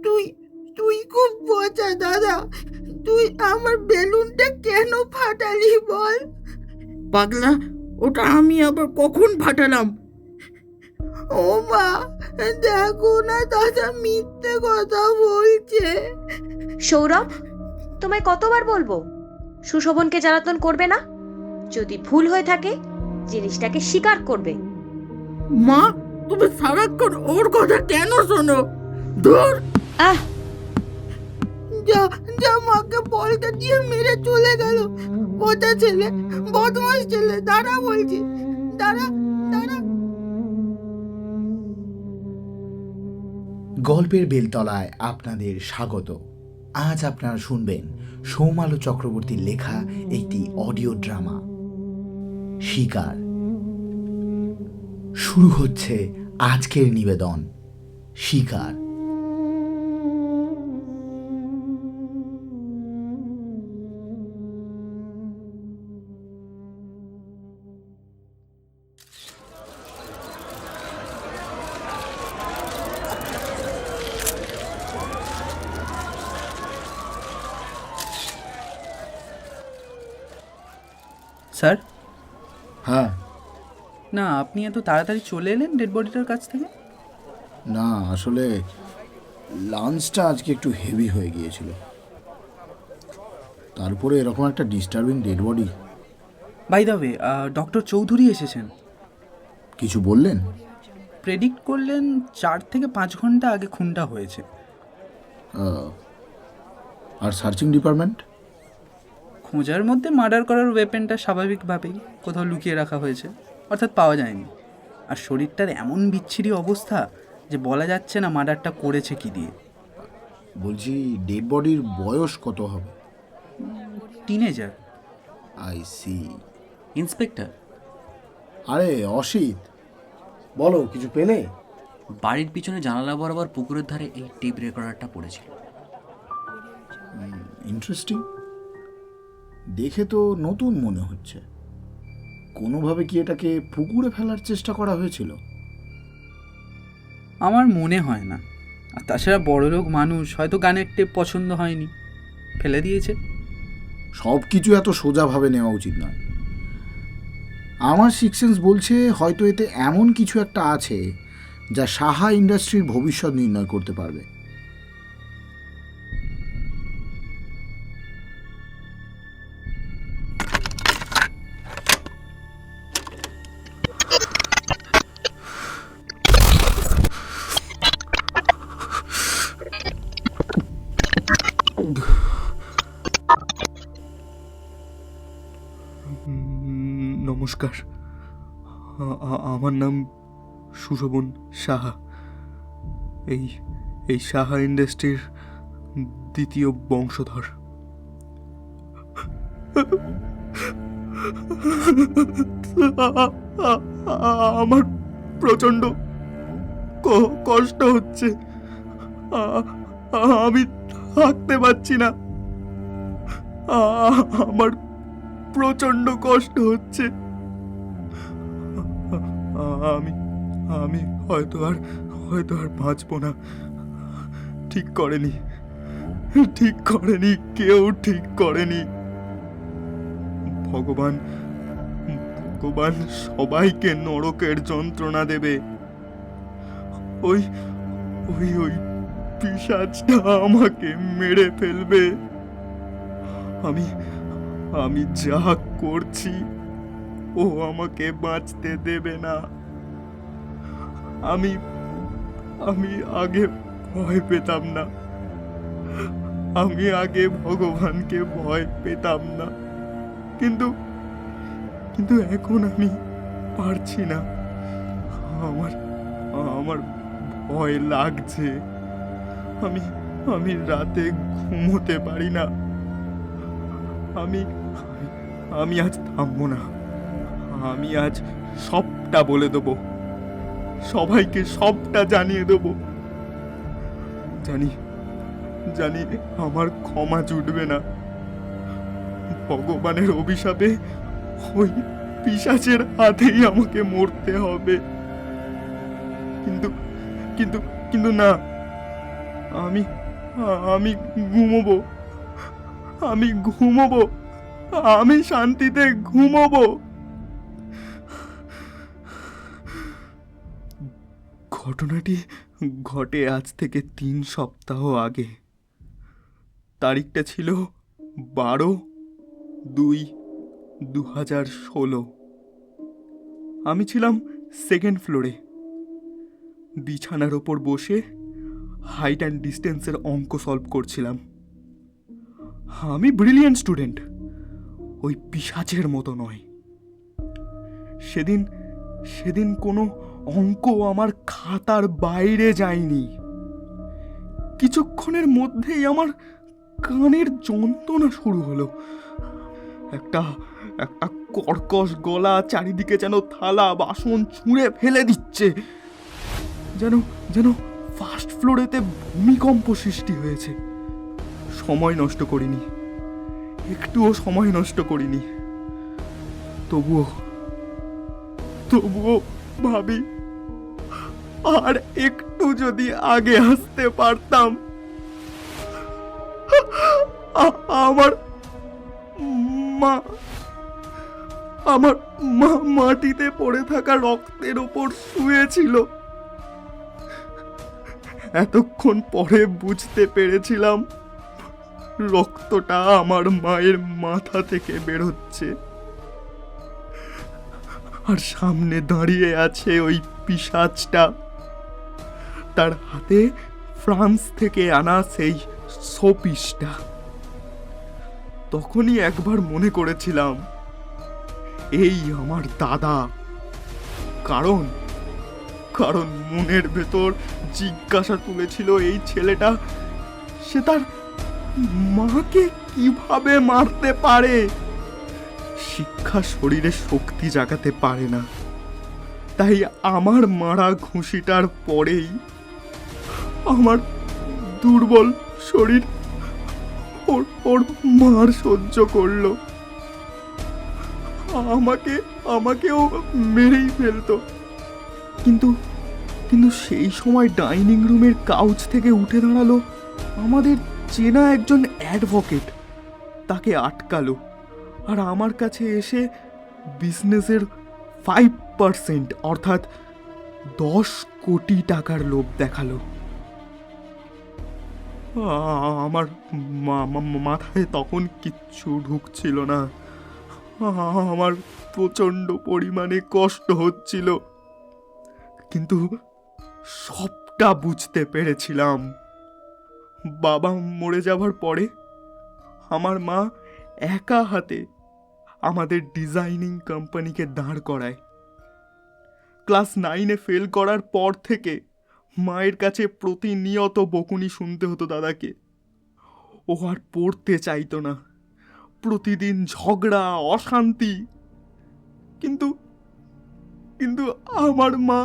তুই তুই খুব বোঝা দাদা। তুই আমার বেলুনটা কেন ফাটালি বল? পাগলা, ওটা আমি আবার কখন ফাটালাম? ও মা, দেখো না দাদা মিথ্যে কথা বলছে। সৌরভ, তোমায় কতবার বলবো সুশোভনকে জ্বালাতন করবে না? যদি ভুল হয়ে থাকে জিনিসটাকে স্বীকার করবে। মা, তুমি সারাক্ষণ ওর কথা কেন শোনো? ধুর! আহ, যা যা, মাকে বলটা দিয়ে মেরে চলে গেল। বোঝা ছেলে, বদমাস ছেলে। দাঁড়া বলছি, দাঁড়া দাঁড়া। গল্পের বেলতলায় আপনাদের স্বাগত। আজ আপনারা শুনবেন সৌমালো চক্রবর্তীর লেখা একটি অডিও ড্রামা শিকার। শুরু হচ্ছে আজকের নিবেদন, শিকার। স্যার, হ্যাঁ, না আপনি এত তাড়াতাড়ি চলে এলেন ডেড বডিটার কাছ থেকে? না আসলে লাঞ্চটা আজকে একটু হেভি হয়ে গিয়েছিল, তারপরে এরকম একটা disturbing dead body. By the way, doctor Chowdhury এসেছেন। কিছু বললেন? প্রেডিক্ট করলেন 4 থেকে 5 ঘন্টা আগে খুনটা হয়েছে। আর সার্চিং ডিপার্টমেন্ট? খোঁজার মধ্যে মার্ডার করার ওয়েপেনটা স্বাভাবিকভাবেই কোথাও লুকিয়ে রাখা হয়েছে, অর্থাৎ পাওয়া যায়নি। আর শরীরটার এমন বিচ্ছিরি অবস্থা যে বলা যাচ্ছে না মার্ডারটা করেছে কি দিয়ে। বলছি, ডেড বডির বয়স কত হবে? টিনেজার। I C. ইন্সপেক্টর, আরে অসিত, বলো, কিছু পেলে? বাড়ির পিছনে জানালা বরাবর পুকুরের ধারে এই টেপ রেকর্ডারটা পড়েছিল। ইন্টারেস্টিং। দেখে তো নতুন মনে হচ্ছে। কোনোভাবে কি এটাকে পুকুরে ফেলার চেষ্টা করা হয়েছিল? আমার মনে হয় না। আর তাছাড়া বড়লোক মানুষ, হয়তো গানের টেপ পছন্দ হয়নি, ফেলে দিয়েছে। সব কিছু এত সোজাভাবে নেওয়া উচিত নয়। আমার সিক্স সেন্স বলছে হয়তো এতে এমন কিছু একটা আছে যা সাহা ইন্ডাস্ট্রির ভবিষ্যৎ নির্ণয় করতে পারবে। নমস্কার, আমার নাম সুশোভন সাহা। এই সাহা ইন্ডাস্ট্রির দ্বিতীয় বংশধর। আমার প্রচণ্ড কষ্ট হচ্ছে। আমি থাকতে পারছি না। আমার প্রচণ্ড কষ্ট হচ্ছে। আমি আমি হয়তো আর বাঁচব না। ঠিক করেনি, কেউ ঠিক করেনি। ভগবান সবাইকে নরকের যন্ত্রণা দেবে। ওই ওই ওই পিশাচটা আমাকে মেরে ফেলবে। আমি যা করছি ও আমাকে বাঁচতে দেবে না। আমি আগে ভয় পেতাম না। আমি আগে ভগবানকে ভয় পেতাম না, কিন্তু এখন আমি পারছি না। আমার ভয় লাগছে। আমি রাতে ঘুমোতে পারি না। আমি আজ থামবো না। আমি আজ সবটা বলে দেবো, সবাইকে সবটা জানিয়ে দেবো। জানি আমার ক্ষমা জুটবে না। ভগবানের অভিশাপে ওই পিশাচের হাতেই আমাকে মরতে হবে। কিন্তু না, আমি আমি ঘুমোবো, আমি ঘুমোবো, আমি শান্তিতে ঘুমোবো। ঘটনাটি ঘটে আজ থেকে 3 সপ্তাহ আগে। তারিখটা ছিল 12/2/2016। আমি ছিলাম 2nd ফ্লোরে, বিছানার ওপর বসে হাইট অ্যান্ড ডিস্টেন্সের অঙ্ক সলভ করছিলাম। আমি ব্রিলিয়েন্ট স্টুডেন্ট, ওই পিশাচের মতো নয়। সেদিন কোনো অঙ্ক আমার খাতার বাইরে যায়নি। কিছুক্ষণের মধ্যেই আমার কানের যন্ত্রণা শুরু হলো। একটা কর্কশ গলা চারিদিকে যেন থালা বাসন ছুঁড়ে ফেলে দিচ্ছে, যেন ফার্স্ট ফ্লোরেতে ভূমিকম্প সৃষ্টি হয়েছে। সময় নষ্ট করিনি, একটুও সময় নষ্ট করিনি। তবুও ভাবি, আর একটু যদি আগে আসতে পারতাম, আমার মা মাটিতে পড়ে থাকা রক্তের ওপর শুয়েছিল। এতক্ষণ পরে বুঝতে পেরেছিলাম রক্তটা আমার মায়ের মাথা থেকে বেরোচ্ছে, আর সামনে দাঁড়িয়ে আছে ওই পিশাচটা। তার হাতে ফ্রান্স থেকে আনা সেই শোপিসটা। তখনই একবার মনে করেছিলাম এই আমার দাদা। কারণ মনের ভেতর জিজ্ঞাসা তুলেছিল, এই ছেলেটা সে তার মাকে কিভাবে মারতে পারে? শিক্ষা শরীরে শক্তি জাগাতে পারে না, তাই আমার মারা ঘুষিটার পরেই আমার দুর্বল শরীর ওর মার সহ্য করলো। আমাকেও মেরেই ফেলতো। কিন্তু সেই সময় ডাইনিং রুমের কাউচ থেকে উঠে দাঁড়ালো আমাদের চেনা একজন অ্যাডভোকেট। তাকে আটকালো আর আমার কাছে এসে বিজনেসের 5% অর্থাৎ 10 কোটি টাকার লোভ দেখালো। আমার মাথায় তখন কিচ্ছু ঢুকছিল না। আমার প্রচণ্ড পরিমাণে কষ্ট হচ্ছিল, কিন্তু সবটা বুঝতে পেরেছিলাম। বাবা মরে যাওয়ার পরে আমার মা একা হাতে আমাদের ডিজাইনিং কোম্পানিকে দাঁড় করায়। ক্লাস 9-এ ফেল করার পর থেকে মায়ের কাছে প্রতিনিয়ত বকুনি শুনতে হতো দাদাকে। ও আর পড়তে চাইতো না, প্রতিদিন ঝগড়া, অশান্তি। কিন্তু আমার মা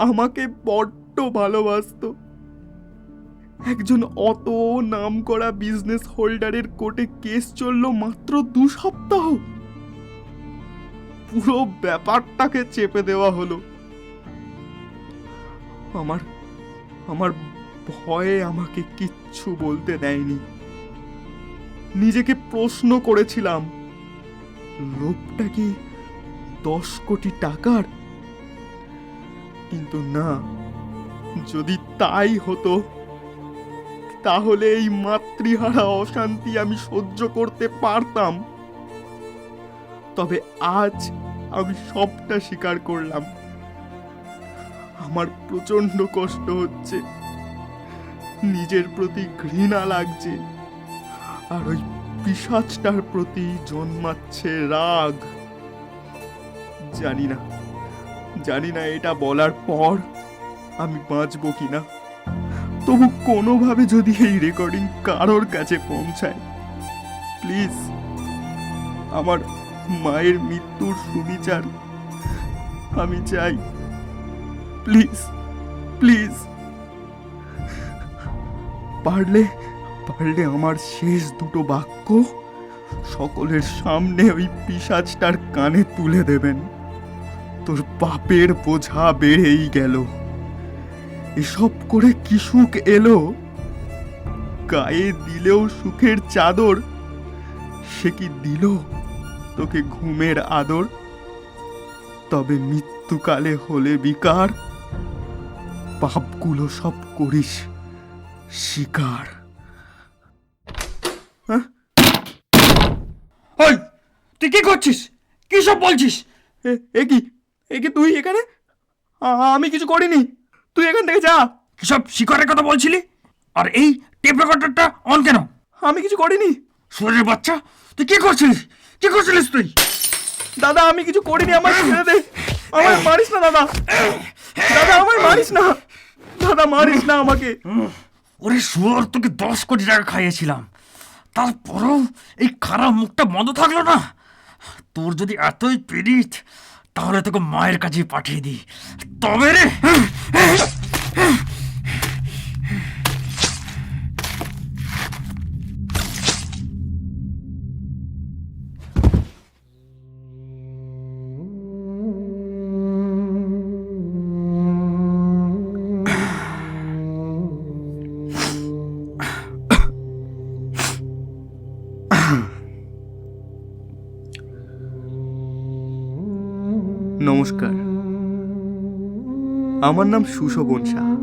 আমাকে বড্ড ভালোবাসতো। একজন অত নামকরা বিজনেস হোল্ডারের কোর্টে কেস চলল মাত্র 2 সপ্তাহ। পুরো ব্যাপারটাকে চেপে দেওয়া হলো। আমার ভয়ে আমাকে কিচ্ছু বলতে দেয়নি। নিজেকে প্রশ্ন করেছিলাম, লোভটা কি 10 কোটি টাকার? কিন্তু না, যদি তাই হতো তাহলে এই মাতৃহারা অশান্তি আমি সহ্য করতে পারতাম। তবে আজ আমি সবটা স্বীকার করলাম। আমার প্রচন্ড কষ্ট হচ্ছে, নিজের প্রতি ঘৃণা লাগছে, আর ওই পিশাচটার প্রতি জন্মাচ্ছে রাগ। জানি না এটা বলার পর আমি বাঁচবো কিনা। তবু কোনোভাবে যদি এই রেকর্ডিং কারোর কাছে পৌঁছায়, প্লিজ আমার মায়ের মৃত্যুর সুবিচার আমি চাই। প্লিজ প্লিজ, পারলে আমার শেষ 2 বাক্য সকলের সামনে ওই পিশাচটার কানে তুলে দেবেন। তোর পাপের বোঝা বেড়েই গেল, এসব করে কি সুখ এলো? গায়ে দিলেও সুখের চাদর, সে কি দিল তোকে ঘুমের আদর? তবে মৃত্যুকালে হলে বিকার, পাপগুলো সব করিস শিকার। ওই তুই কি করছিস? কি সব বলছিস? এ কি তুই এখানে? আমি কিছু করিনি, তুই এখান থেকে যা। কি সব শিকারের কথা বলছিলি? আর এই টেপ রেকর্ডারটা অন কেন? আমি কিছু করিনি। শুয়োরের বাচ্চা, তুই কি করছিলিস? কি করছিলিস তুই? দাদা আমি কিছু করিনি, আমার ছেড়ে দে। আমার মারিস না দাদা, দাদা আমার মারিস না, দাদা মারিস না আমাকে। ওরে শুয়োর, তোকে 10 কোটি টাকা খাইয়েছিলাম, তারপরেও এই খারাপ মুখটা বন্ধ থাকলো না। তোর যদি এতই পীড়িত, তাহলে তোকে মায়ের কাছে পাঠিয়ে দিই, তবে রে। নমস্কার, আমার নাম সুশোভন সাহা।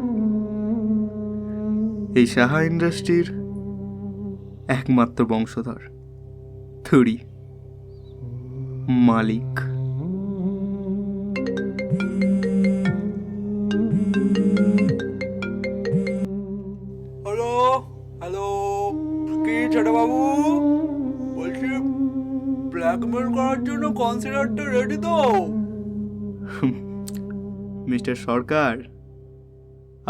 এই সাহা ইন্ডাস্ট্রির একমাত্র বংশধর, থুরি মালিক। হ্যালো হ্যালো, কি ছোট বাবু? বলছি ব্ল্যাকমেল করার জন্য কনসিডারটা রেডি তো? মিস্টার সরকার,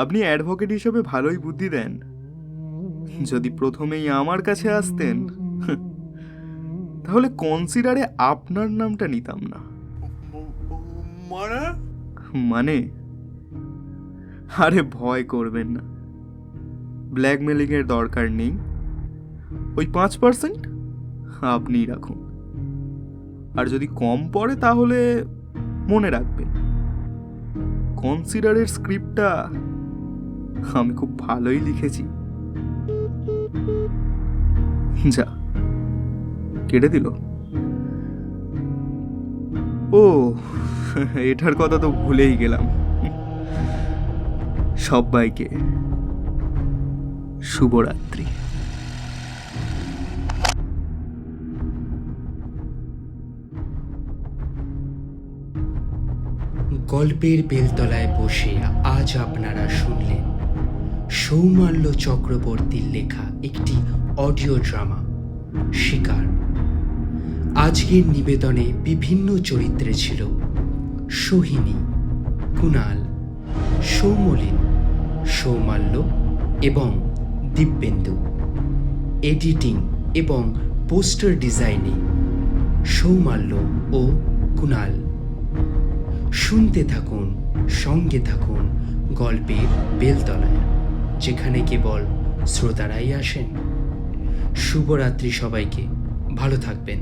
আপনি অ্যাডভোকেট হিসেবে ভালোই বুদ্ধি দেন। যদি প্রথমেই আমার কাছে আসতেন, তাহলে কনসিডারে আপনার নামটা নিতাম না। মানে মানে আরে ভয় করবেন না, ব্ল্যাকমেলিং এর দরকার নেই। ওই 5% আপনিই রাখুন, আর যদি কম পড়ে তাহলে মনে রাখবেন, কনসিডারের স্ক্রিপ্টটা আমি খুব ভালোই লিখেছি। যা কেটে দিল। ও এটার কথা তো ভুলেই গেলাম। সবাইকে শুভরাত্রি। গল্পের বেলতলায় বসে আজ আপনারা শুনলেন সৌমাল্য চক্রবর্তীর লেখা একটি অডিও ড্রামা শিকার। আজকের নিবেদনে বিভিন্ন চরিত্রে ছিল সোহিনী, কুণাল, সৌমলিন, সৌমাল্য এবং দিব্যেন্দু। এডিটিং এবং পোস্টার ডিজাইনে সৌমাল্য ও কুণাল। শুনতে থাকুন, সঙ্গে থাকুন গল্পের বেলতলায়, যেখানে কেবল শ্রোতারাই আসেন। শুভরাত্রি সবাইকে, ভালো থাকবেন।